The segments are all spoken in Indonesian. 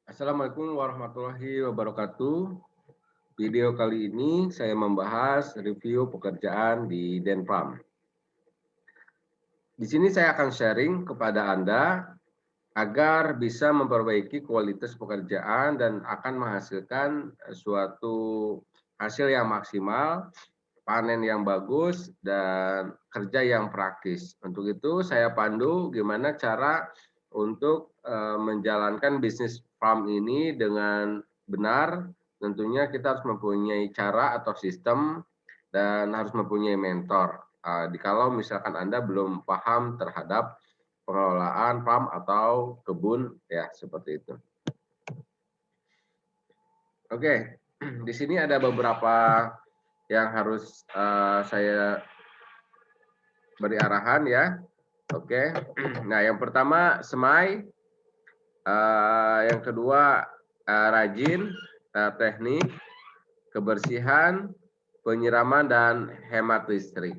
Assalamualaikum warahmatullahi wabarakatuh. Video kali ini saya membahas review pekerjaan di Denpam. Di sini saya akan sharing kepada Anda agar bisa memperbaiki kualitas pekerjaan dan akan menghasilkan suatu hasil yang maksimal, panen yang bagus, dan kerja yang praktis. Untuk itu saya pandu gimana cara untuk menjalankan bisnis farm ini dengan benar. Tentunya kita harus mempunyai cara atau sistem dan harus mempunyai mentor. Kalau misalkan Anda belum paham terhadap pengelolaan farm atau kebun, ya seperti itu. Oke, di sini ada beberapa yang harus saya beri arahan ya. Oke, nah yang pertama semai, yang kedua rajin, teknik, kebersihan, penyiraman dan hemat listrik.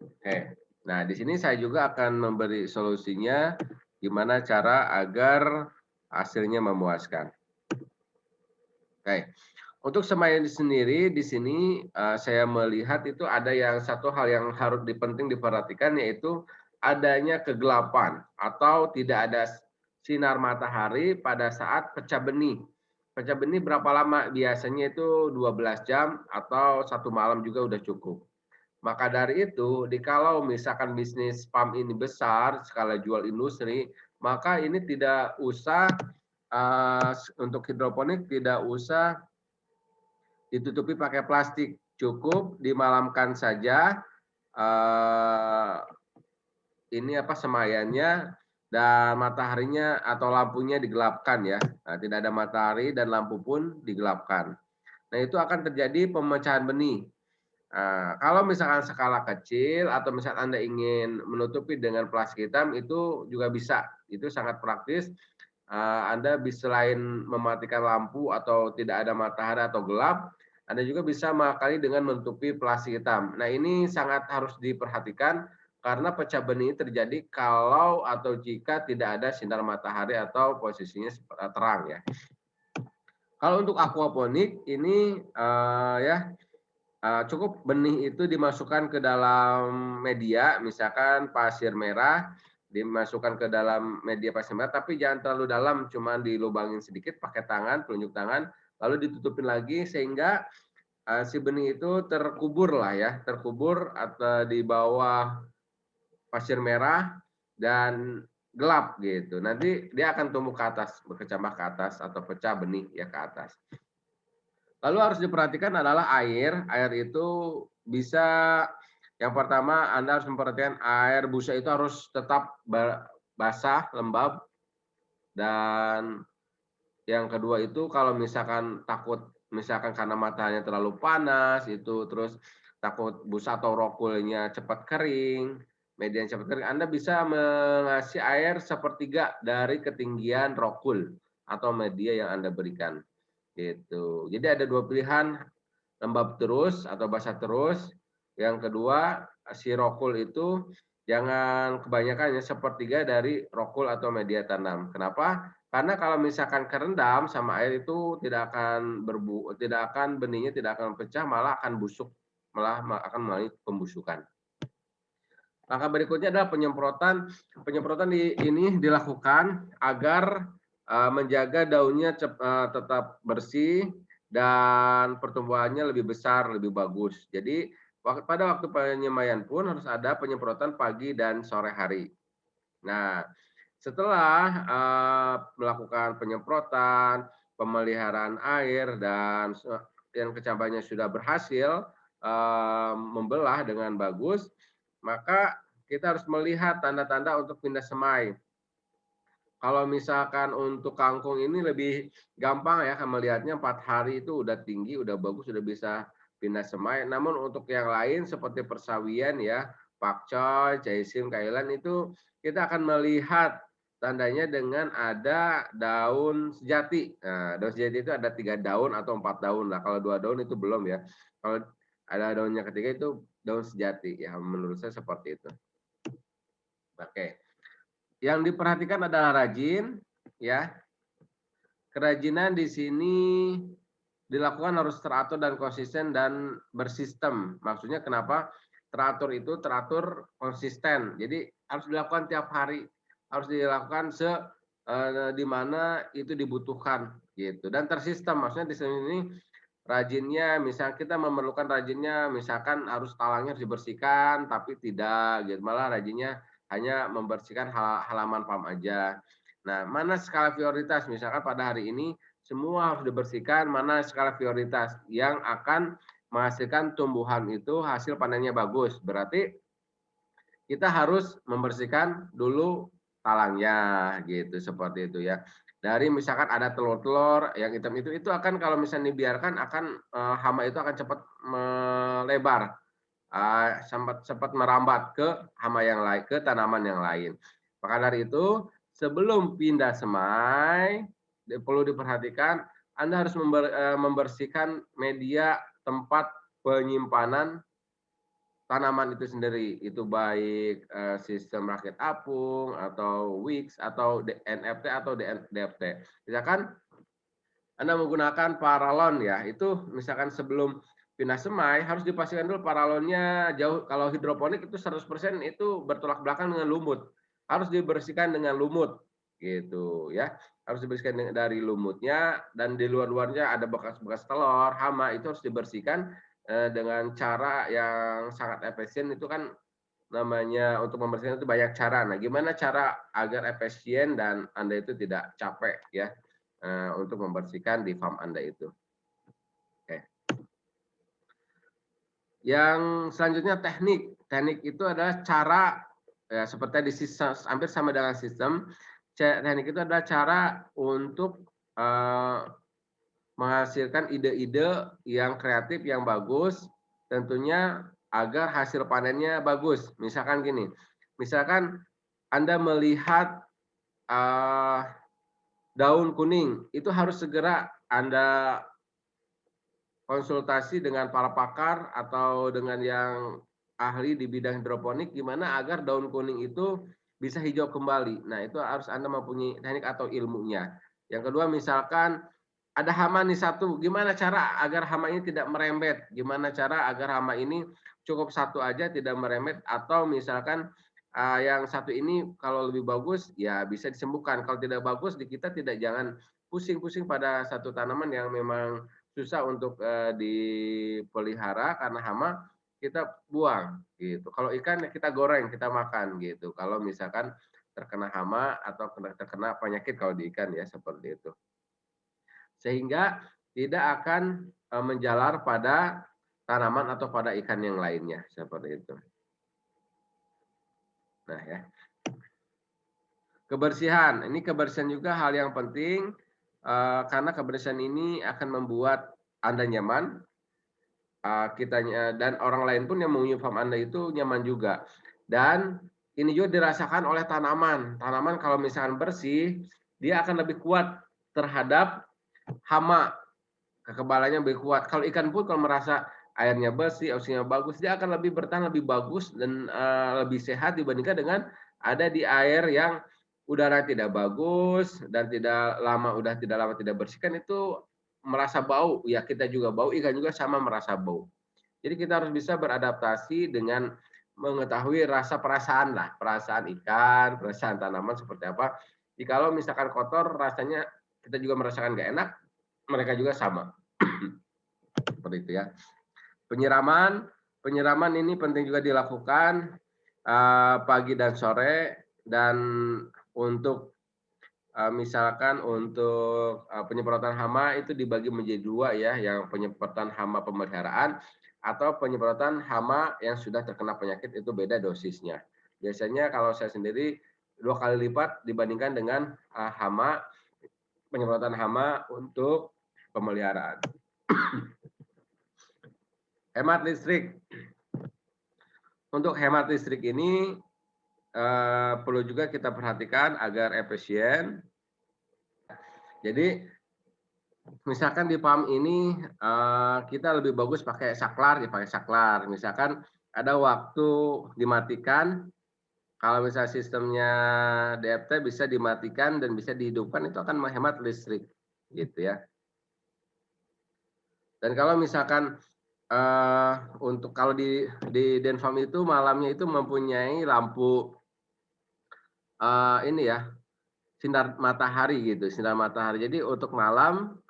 Oke, nah di sini saya juga akan memberi solusinya gimana cara agar hasilnya memuaskan. Oke, untuk semai sendiri di sini saya melihat itu ada yang satu hal yang harus penting diperhatikan, yaitu adanya kegelapan atau tidak ada sinar matahari pada saat pecah benih. Pecah benih berapa lama? Biasanya itu 12 jam atau satu malam juga udah cukup. Maka dari itu, kalau misalkan bisnis farm ini besar, skala jual industri, maka ini tidak usah untuk hidroponik tidak usah ditutupi pakai plastik, cukup dimalamkan saja semaiannya dan mataharinya atau lampunya digelapkan ya. Nah, tidak ada matahari dan lampu pun digelapkan. Nah, itu akan terjadi pemecahan benih. Nah, kalau misalkan skala kecil atau misalkan Anda ingin menutupi dengan plastik hitam, itu juga bisa. Itu sangat praktis. Anda bisa selain mematikan lampu atau tidak ada matahari atau gelap, Anda juga bisa mengakali dengan menutupi plastik hitam. Nah, ini sangat harus diperhatikan karena pecah benih terjadi kalau atau jika tidak ada sinar matahari atau posisinya terang ya. Kalau untuk aquaponik ini cukup benih itu dimasukkan ke dalam media, misalkan pasir merah, dimasukkan ke dalam media pasir merah, tapi jangan terlalu dalam, cuma dilubangin sedikit pakai tangan, telunjuk tangan, lalu ditutupin lagi sehingga si benih itu terkubur lah ya, terkubur atau di bawah pasir merah dan gelap gitu. Nanti dia akan tumbuh ke atas, berkecambah ke atas atau pecah benih ya ke atas. Lalu harus diperhatikan adalah air. Air itu bisa yang pertama Anda harus memperhatikan air busa itu harus tetap basah, lembab. Dan yang kedua itu kalau misalkan takut misalkan karena matanya terlalu panas itu terus takut busa atau rokulnya cepat kering, media cepat kering, Anda bisa mengasih air sepertiga dari ketinggian rokul atau media yang Anda berikan. Gitu. Jadi ada dua pilihan, lembab terus atau basah terus. Yang kedua, si rokul itu jangan kebanyakan ya sepertiga dari rokul atau media tanam. Kenapa? Karena kalau misalkan kerendam sama air itu tidak akan benihnya tidak akan pecah, malah akan busuk, malah akan melalui pembusukan. Langkah berikutnya adalah penyemprotan. Penyemprotan ini dilakukan agar menjaga daunnya tetap bersih dan pertumbuhannya lebih besar, lebih bagus. Jadi pada waktu penyemaian pun harus ada penyemprotan pagi dan sore hari. Nah, setelah melakukan penyemprotan, pemeliharaan air dan yang kecambahnya sudah berhasil membelah dengan bagus, maka kita harus melihat tanda-tanda untuk pindah semai. Kalau misalkan untuk kangkung ini lebih gampang ya melihatnya 4 hari itu udah tinggi, udah bagus, udah bisa pindah semai. Namun untuk yang lain seperti persawian ya, pakcoy, jaisim, kailan itu kita akan melihat tandanya dengan ada daun sejati. Nah, daun sejati itu ada 3 daun atau 4 daun lah. Kalau 2 daun itu belum ya. Kalau ada daunnya ketiga itu daun sejati ya, menurut saya seperti itu. Oke. Yang diperhatikan adalah rajin ya. Kerajinan di sini dilakukan harus teratur dan konsisten dan bersistem. Maksudnya kenapa teratur itu teratur konsisten. Jadi harus dilakukan tiap hari, harus dilakukan di mana itu dibutuhkan gitu. Dan tersistem, maksudnya di sini rajinnya, misal kita memerlukan rajinnya, misalkan harus talangnya harus dibersihkan, tapi tidak gitu. Malah rajinnya hanya membersihkan halaman farm aja. Nah, mana skala prioritas? Misalkan pada hari ini semua harus dibersihkan, mana skala prioritas yang akan menghasilkan tumbuhan itu hasil panennya bagus. Berarti kita harus membersihkan dulu talangnya gitu, seperti itu ya. Dari misalkan ada telur-telur yang hitam itu akan kalau misalnya dibiarkan akan hama itu akan cepat melebar, sempat merambat ke hama yang lain, ke tanaman yang lain. Maka dari itu sebelum pindah semai perlu diperhatikan Anda harus membersihkan media tempat penyimpanan tanaman itu sendiri, itu baik sistem rakit apung atau Wix atau NFT atau DFT. Misalkan Anda menggunakan paralon ya, itu misalkan sebelum pindah semai harus dipastikan dulu paralonnya jauh. Kalau hidroponik itu 100% itu bertolak belakang dengan lumut. Harus dibersihkan dengan lumut gitu ya. Harus dibersihkan dari lumutnya dan di luar-luarnya ada bekas-bekas telur, hama itu harus dibersihkan dengan cara yang sangat efisien itu kan namanya untuk membersihkan itu banyak cara. Nah, gimana cara agar efisien dan Anda itu tidak capek ya untuk membersihkan di farm Anda itu. Oke. Yang selanjutnya teknik. Teknik itu adalah cara ya seperti di sistem hampir sama dengan sistem. Teknik itu adalah cara untuk menghasilkan ide-ide yang kreatif yang bagus, tentunya agar hasil panennya bagus. Misalkan gini, misalkan Anda melihat daun kuning, itu harus segera Anda konsultasi dengan para pakar atau dengan yang ahli di bidang hidroponik gimana agar daun kuning itu bisa hijau kembali. Nah, itu harus Anda mempunyai teknik atau ilmunya. Yang kedua, misalkan ada hama nih satu, gimana cara agar hama ini tidak merembet? Gimana cara agar hama ini cukup satu aja tidak merembet atau misalkan yang satu ini kalau lebih bagus ya bisa disembuhkan. Kalau tidak bagus di kita tidak jangan pusing-pusing pada satu tanaman yang memang susah untuk dipelihara karena hama kita buang gitu. Kalau ikan ya kita goreng, kita makan gitu. Kalau misalkan terkena hama atau terkena penyakit kalau di ikan ya seperti itu. Sehingga tidak akan menjalar pada tanaman atau pada ikan yang lainnya seperti itu. Nah ya. Kebersihan, ini kebersihan juga hal yang penting karena kebersihan ini akan membuat Anda nyaman, kitanya dan orang lain pun yang mengunjungi farm Anda itu nyaman juga. Dan ini juga dirasakan oleh tanaman. Tanaman kalau misalkan bersih, dia akan lebih kuat terhadap hama. Kekebalannya lebih kuat. Kalau ikan pun kalau merasa airnya bersih, oksigennya bagus, dia akan lebih bertahan lebih bagus dan lebih sehat dibandingkan dengan ada di air yang udara tidak bagus dan tidak lama tidak bersihkan itu merasa bau. Ya kita juga bau, ikan juga sama merasa bau. Jadi kita harus bisa beradaptasi dengan mengetahui rasa perasaan lah, perasaan ikan, perasaan tanaman seperti apa. Jikalau misalkan kotor rasanya kita juga merasakan nggak enak, mereka juga sama. Seperti itu ya. Penyiraman ini penting juga dilakukan pagi dan sore dan untuk misalkan untuk penyemprotan hama itu dibagi menjadi dua ya, yang penyemprotan hama pemeliharaan atau penyemprotan hama yang sudah terkena penyakit itu beda dosisnya. Biasanya kalau saya sendiri 2 kali lipat dibandingkan dengan penyemprotan hama untuk pemeliharaan. Hemat listrik. Untuk hemat listrik ini perlu juga kita perhatikan agar efisien. Jadi misalkan di farm ini kita lebih bagus pakai saklar, dipakai saklar. Misalkan ada waktu dimatikan, kalau misalnya sistemnya DFT bisa dimatikan dan bisa dihidupkan itu akan menghemat listrik. gitu ya. Dan kalau misalkan untuk kalau di Denfarm itu malamnya itu mempunyai lampu ini ya, sinar matahari gitu, sinar matahari. Jadi untuk malam,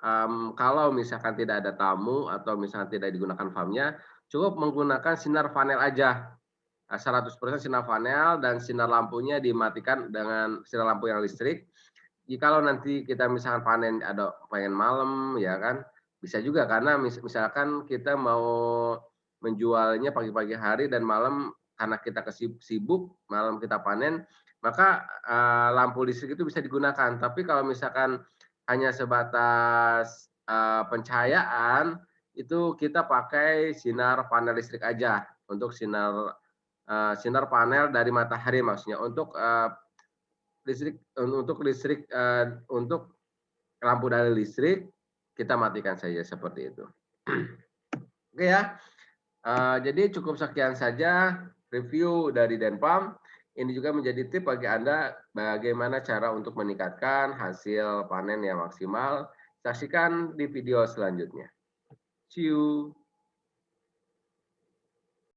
kalau misalkan tidak ada tamu atau misalkan tidak digunakan farm-nya, cukup menggunakan sinar panel aja. 100% sinar panel dan sinar lampunya dimatikan dengan sinar lampu yang listrik. Jikalau nanti kita misalkan panen ada pengen malam ya kan, bisa juga karena misalkan kita mau menjualnya pagi-pagi hari dan malam karena kita sibuk, malam kita panen, maka, lampu listrik itu bisa digunakan. Tapi kalau misalkan hanya sebatas, pencahayaan, itu kita pakai sinar panel listrik aja, untuk sinar panel dari matahari maksudnya. Untuk lampu dari listrik, kita matikan saja seperti itu. Oke ya, jadi cukup sekian saja review dari Denpam. Ini juga menjadi tip bagi Anda bagaimana cara untuk meningkatkan hasil panen yang maksimal. Saksikan di video selanjutnya. See you.